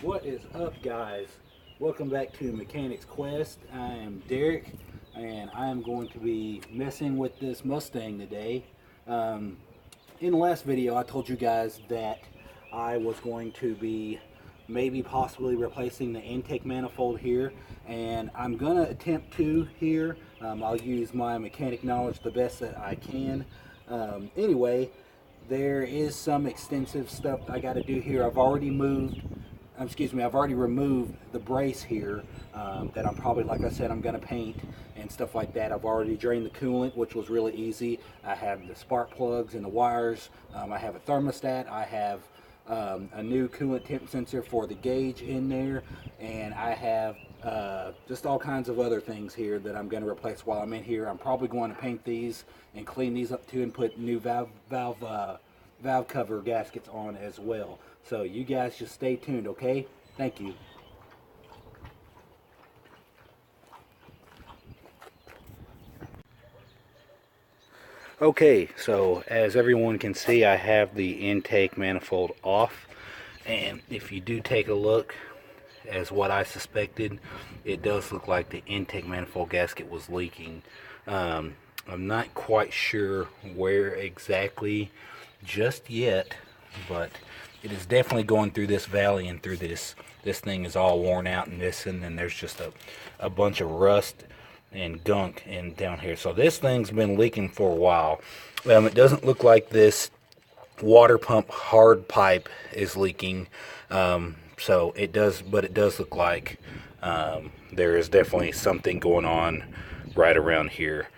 What is up, guys? Welcome back to Mechanics Quest. I am Derek, and I am going to be messing with this Mustang today. In the last video, I told you guys that I was going to be maybe possibly replacing the intake manifold here, and I'm going to attempt to here. I'll use my mechanic knowledge the best that I can. Anyway, there is some extensive stuff I got to do here. I've already removed the brace here that I'm probably, like I said, I'm going to paint and stuff like that. I've already drained the coolant, which was really easy. I have the spark plugs and the wires. I have a thermostat. I have a new coolant temp sensor for the gauge in there, and I have just all kinds of other things here that I'm going to replace while I'm in here. I'm probably going to paint these and clean these up too, and put new valve cover gaskets on as well. So you guys just stay tuned, okay? Thank you. Okay, so as everyone can see, I have the intake manifold off, and if you do take a look, as what I suspected, it does look like the intake manifold gasket was leaking. I'm not quite sure where exactly just yet, but it is definitely going through this valley and through this. This thing is all worn out and missing, and there's just a bunch of rust and gunk in down here. So this thing's been leaking for a while. It doesn't look like this water pump hard pipe is leaking. So it does, but it does look like there is definitely something going on right around here.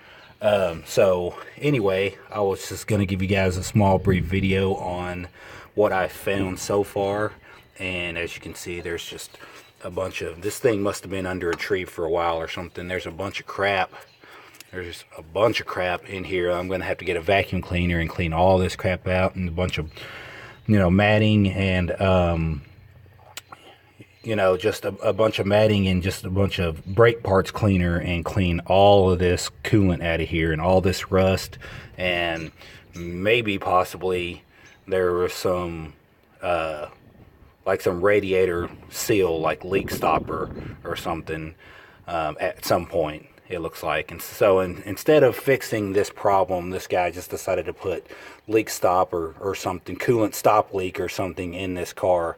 So anyway, I was just going to give you guys a small brief video on what I found so far, and as you can see, there's just a bunch of, this thing must have been under a tree for a while or something. There's a bunch of crap. There's a bunch of crap in here. I'm going to have to get a vacuum cleaner and clean all this crap out, and a bunch of, matting and just a bunch of matting and just a bunch of brake parts cleaner, and clean all of this coolant out of here and all this rust, and maybe possibly there was some like some radiator seal, like leak stopper or something, at some point, it looks like. And so instead of fixing this problem, this guy just decided to put leak stop or something, coolant stop leak or something in this car.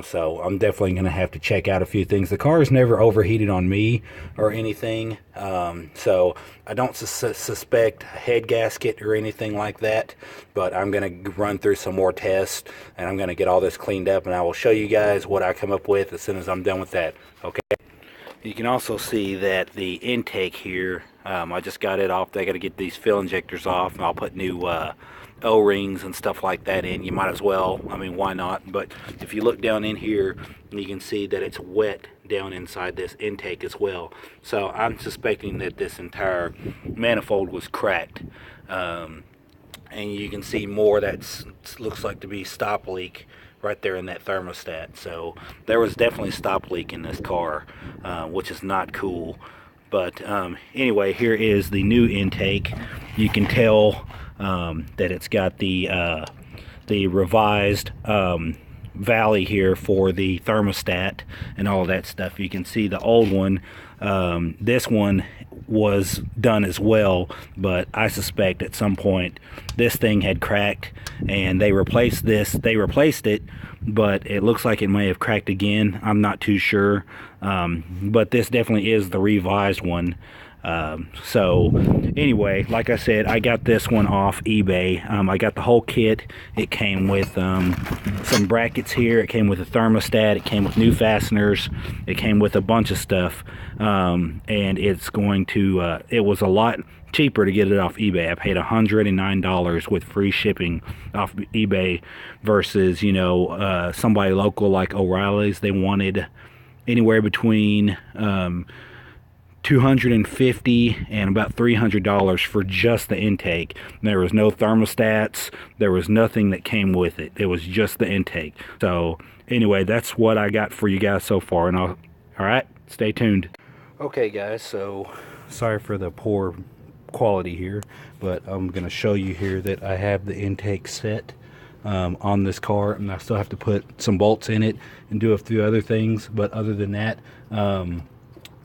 So I'm definitely going to have to check out a few things. The car is never overheated on me or anything, so I don't suspect a head gasket or anything like that, but I'm going to run through some more tests, and I'm going to get all this cleaned up, and I will show you guys what I come up with as soon as I'm done with that. Okay. You can also see that the intake here, I just got it off. I got to get these fill injectors off, and I'll put new O-rings and stuff like that in. You might as well. I mean, why not? But if you look down in here, you can see that it's wet down inside this intake as well. So I'm suspecting that this entire manifold was cracked. And you can see more that looks like to be stop leak right there in that thermostat. So there was definitely stop leak in this car, which is not cool. But anyway, here is the new intake. You can tell that it's got the revised valley here for the thermostat and all of that stuff. You can see the old one. This one was done as well, but I suspect at some point this thing had cracked and they replaced this. They replaced it, but it looks like it may have cracked again. I'm not too sure, but this definitely is the revised one. So anyway, like I said, I got this one off eBay. I got the whole kit. It came with some brackets here. It came with a thermostat. It came with new fasteners. It came with a bunch of stuff, and it's going to it was a lot cheaper to get it off eBay. I paid $109 with free shipping off eBay versus somebody local like O'Reilly's. They wanted anywhere between $250 and about $300 for just the intake. There was no thermostats. There was nothing that came with it. It was just the intake. So anyway, that's what I got for you guys so far. And all right, stay tuned. Okay, guys. So sorry for the poor quality here, but I'm going to show you here that I have the intake set. on this car, and I still have to put some bolts in it and do a few other things. But other than that,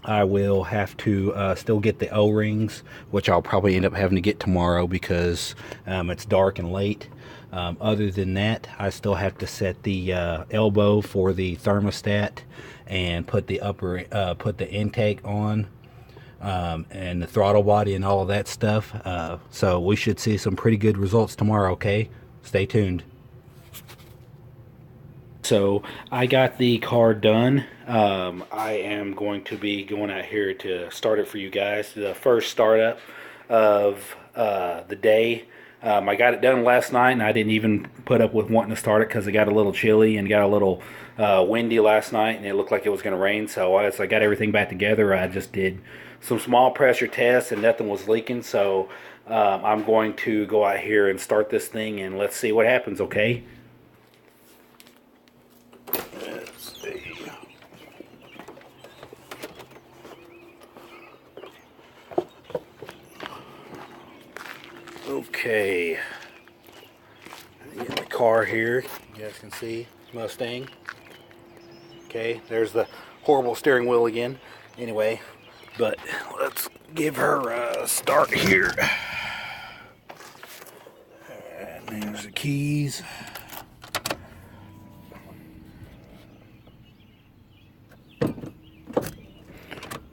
I will have to still get the O-rings, which I'll probably end up having to get tomorrow because it's dark and late. Other than that, I still have to set the elbow for the thermostat and put the put the intake on, and the throttle body and all of that stuff. So we should see some pretty good results tomorrow. Okay, stay tuned. So I got the car done. I am going to be going out here to start it for you guys. The first startup of the day. I got it done last night, and I didn't even put up with wanting to start it because it got a little chilly and got a little windy last night, and it looked like it was going to rain. So as I got everything back together, I just did some small pressure tests, and nothing was leaking. So I'm going to go out here and start this thing, and let's see what happens, okay? Let's see. Okay, get the car here. You guys can see Mustang. Okay, there's the horrible steering wheel again. Anyway, but let's give her a start here. And there's the keys.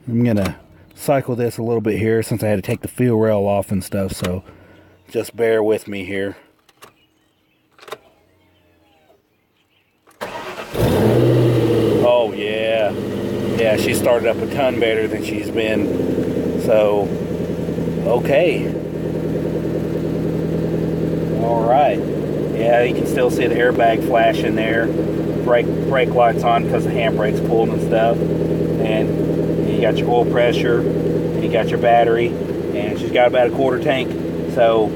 I'm gonna cycle this a little bit here since I had to take the fuel rail off and stuff, so just bear with me here. Oh yeah, yeah, she started up a ton better than she's been. So okay, all right. Yeah, you can still see the airbag flashing there. Brake lights on because the handbrake's pulling and stuff. And you got your oil pressure, and you got your battery, and she's got about a quarter tank. So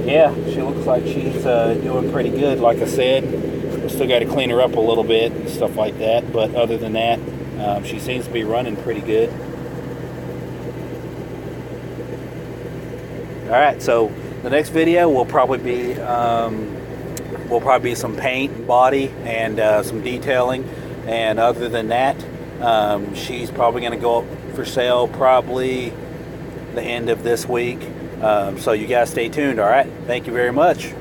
yeah, she looks like she's doing pretty good. Like I said, we still got to clean her up a little bit and stuff like that, but other than that, she seems to be running pretty good. Alright, so the next video will probably be some paint and body and some detailing, and other than that, she's probably going to go up for sale probably the end of this week. So you guys stay tuned. All right, thank you very much.